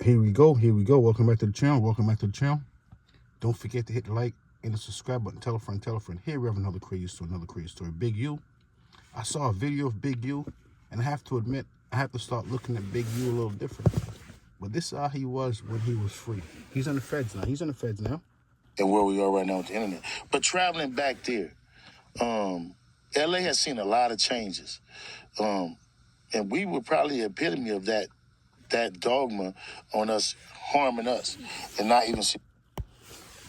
Here we go. Welcome back to the channel. Don't forget to hit the like and the subscribe button. Tell a friend. Here we have another crazy story. Big U. I saw a video of Big U, and I have to admit, I have to start looking at Big U a little different. But this is how he was when he was free. He's in the feds now. And where we are right now with the internet. But traveling back there, LA has seen a lot of changes. And we were probably the epitome of that dogma on us harming us and not even see.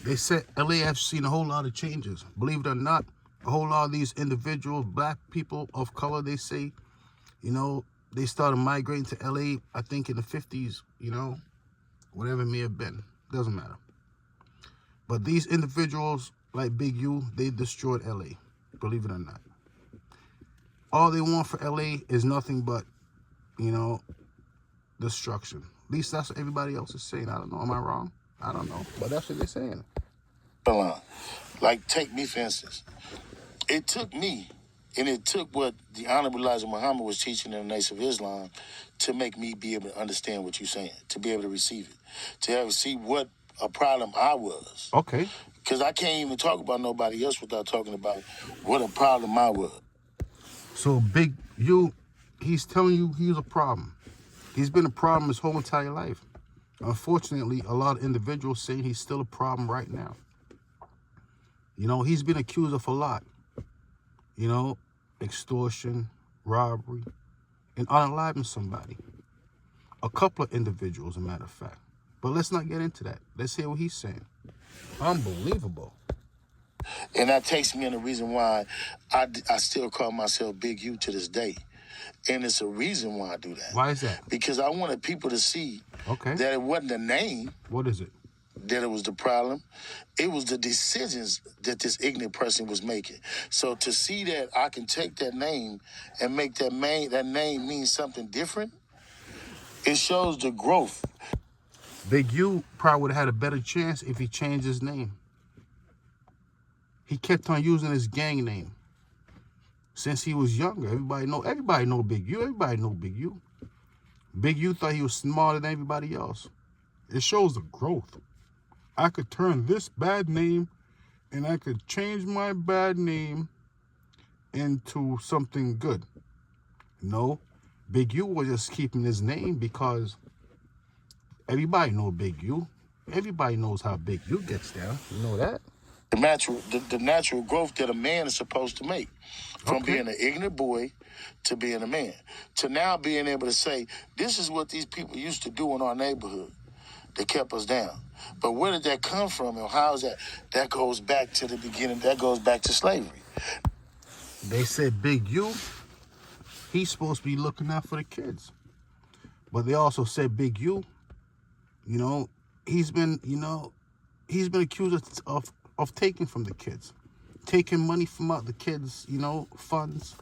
They said LA has seen a whole lot of changes. Believe it or not, a whole lot of these individuals, black people of color, they say, they started migrating to LA, I think in the 50s, whatever it may have been. Doesn't matter. But these individuals, like Big U, they destroyed LA, believe it or not. All they want for LA is nothing but, destruction. At least that's what everybody else is saying. I don't know. Am I wrong? I don't know. But that's what they're saying. Like, take me, for instance. It took me, and it took what the Honorable Elijah Muhammad was teaching in the Nation of Islam to make me be able to understand what you're saying, to be able to receive it, to ever see what a problem I was. Okay. Because I can't even talk about nobody else without talking about what a problem I was. So Big U, he's telling you he's a problem. He's been a problem his whole entire life. Unfortunately, a lot of individuals saying he's still a problem right now. He's been accused of a lot. Extortion, robbery, and unaliving somebody. A couple of individuals, as a matter of fact. But let's not get into that. Let's hear what he's saying. Unbelievable. And that takes me in the reason why I still call myself Big U to this day. And it's a reason why I do that. Why is that? Because I wanted people to see that it wasn't the name. What is it? That it was the problem. It was the decisions that this ignorant person was making. So to see that I can take that name and make that name mean something different, it shows the growth. Big U probably would have had a better chance if he changed his name. He kept on using his gang name since he was younger. Everybody know Big U. Everybody know Big U. Big U thought he was smarter than everybody else. It shows the growth. I could turn this bad name and I could change my bad name into something good. No, Big U was just keeping his name because everybody know Big U. Everybody knows how Big U gets down. You know that? The natural growth that a man is supposed to make from being an ignorant boy to being a man, to now being able to say, this is what these people used to do in our neighborhood that kept us down. But where did that come from, and how is that? That goes back to the beginning. That goes back to slavery. They said Big U, he's supposed to be looking out for the kids. But they also said Big U, he's been accused of taking from the kids, taking money from out the kids, funds,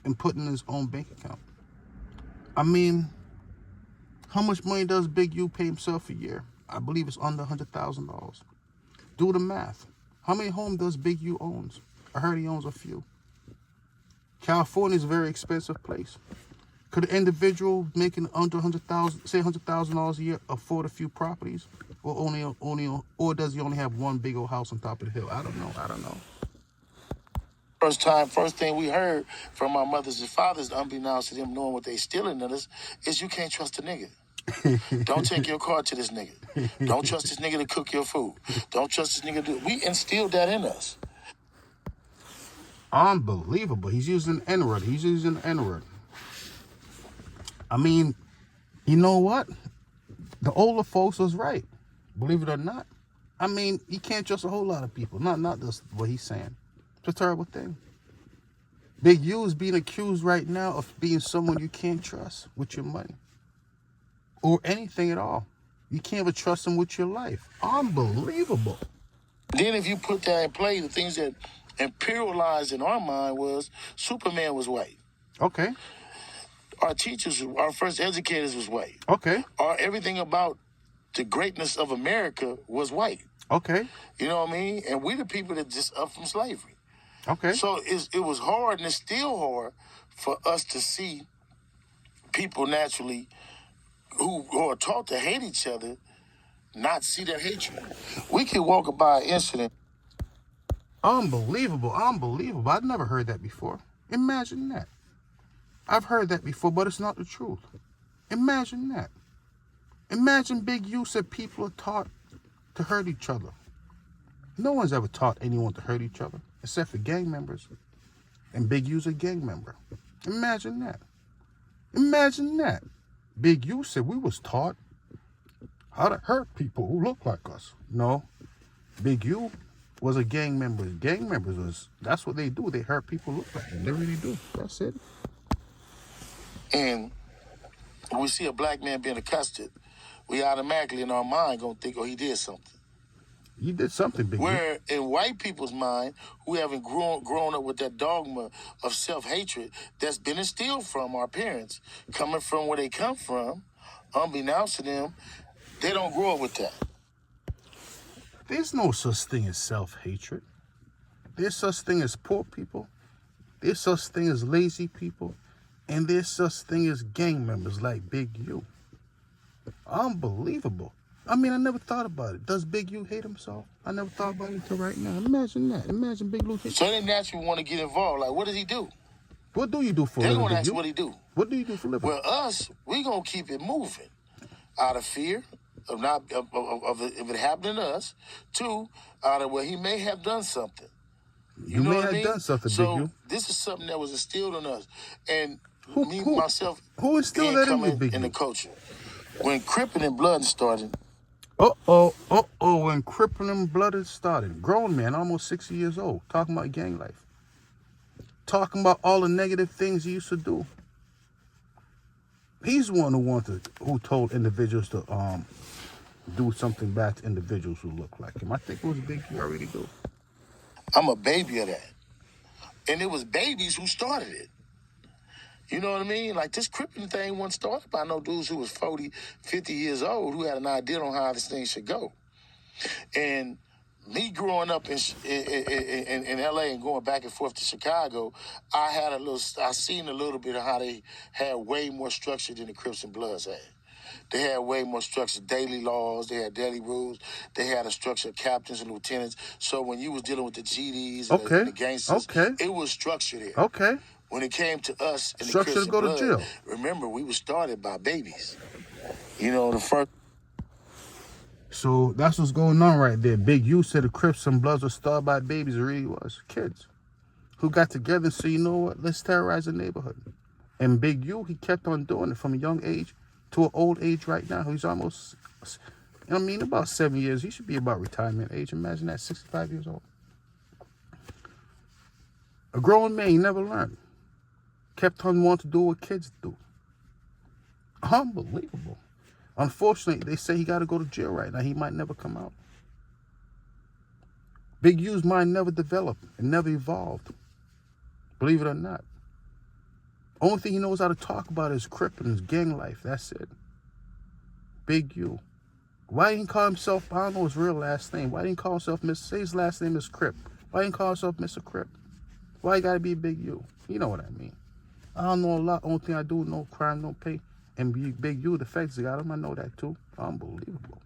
and putting in his own bank account. I mean, how much money does Big U pay himself a year? I believe it's under $100,000. Do the math. How many homes does Big U owns? I heard he owns a few. California is a very expensive place. Could an individual making under $100,000 a year afford a few properties? Or does he only have one big old house on top of the hill? I don't know. First thing we heard from our mothers and fathers, unbeknownst to them knowing what they stealing in us, is you can't trust a nigga. Don't take your car to this nigga. Don't trust this nigga to cook your food. Don't trust this nigga to... We instilled that in us. Unbelievable. He's using the N-word. I mean, you know what? The older folks was right. Believe it or not. I mean, you can't trust a whole lot of people. Not just what he's saying. It's a terrible thing. Big U is being accused right now of being someone you can't trust with your money. Or anything at all. You can't even trust him with your life. Unbelievable. Then if you put that in play, the things that imperialized in our mind was Superman was white. Okay. Our teachers, our first educators was white. Okay. Everything about the greatness of America was white. Okay. You know what I mean? And we the people that just up from slavery. Okay. So it was hard, and it's still hard for us to see people naturally who are taught to hate each other not see that hatred. We can walk by an incident. Unbelievable, unbelievable. I've never heard that before. Imagine that. I've heard that before, but it's not the truth. Imagine that. Imagine Big U said people are taught to hurt each other. No one's ever taught anyone to hurt each other, except for gang members. And Big U's a gang member. Imagine that. Imagine that. Big U said we was taught how to hurt people who look like us. No. Big U was a gang member. Gang members that's what they do. They hurt people who look like them. They really do. That's it. And when we see a black man being accosted, we automatically in our mind gonna think, oh, he did something. You did something, Big U. Where in white people's mind, who haven't grown up with that dogma of self-hatred that's been instilled from our parents, coming from where they come from, unbeknownst to them, they don't grow up with that. There's no such thing as self-hatred. There's such thing as poor people. There's such thing as lazy people. And there's such thing as gang members like Big U. Unbelievable. I mean, I never thought about it. Does Big U hate himself? I never thought about it until right now. Imagine that. Imagine Big U hate. So they naturally want to get involved. Like, what does he do? What do you do for a They living, gonna Big ask U? what he do. What do you do for a living? Well, us, we gonna keep it moving, out of fear of if it happening to us. Two, out of where he may have done something. You know may what have I mean? done something, so Big U. This is something that was instilled in us, and myself, who instilled being that in you, coming Big in U? the culture. When Crippin' and Blood started. When crippling blood started. Grown man, almost 60 years old, talking about gang life. Talking about all the negative things he used to do. He's the one who told individuals to do something bad to individuals who look like him. I think it was Big U. I really do. I'm a baby of that. And it was babies who started it. You know what I mean? Like, this crippling thing wasn't started by no dudes who was 40, 50 years old who had an idea on how this thing should go. And me growing up in L.A. and going back and forth to Chicago, I seen a little bit of how they had way more structure than the Crips and Bloods had. They had way more structure, daily laws, they had daily rules, they had a structure of captains and lieutenants. So when you was dealing with the GDs and the gangsters, it was structure there. Okay. When it came to us and structure the Crips to go and to Blood, jail. remember, we were started by babies. You know, the first. So that's what's going on right there. Big U said the Crips and Bloods were started by babies. It really was. Kids who got together and said, you know what, let's terrorize the neighborhood. And Big U, he kept on doing it from a young age to an old age right now. He's almost, about 7 years. He should be about retirement age. Imagine that, 65 years old. A grown man, he never learned. Kept on wanting to do what kids do. Unbelievable. Unfortunately, they say he got to go to jail right now. He might never come out. Big U's mind never developed and never evolved. Believe it or not. Only thing he knows how to talk about is Crip and his gang life. That's it. Big U. Why didn't he call himself, I don't know his real last name. Why didn't he call himself say his last name is Crip? Why didn't he call himself Mr. Crip? Why you gotta be Big U? You know what I mean. I don't know a lot. Only thing I do, no crime, no pay. And Big U, the FEDS got him. I know that too. Unbelievable.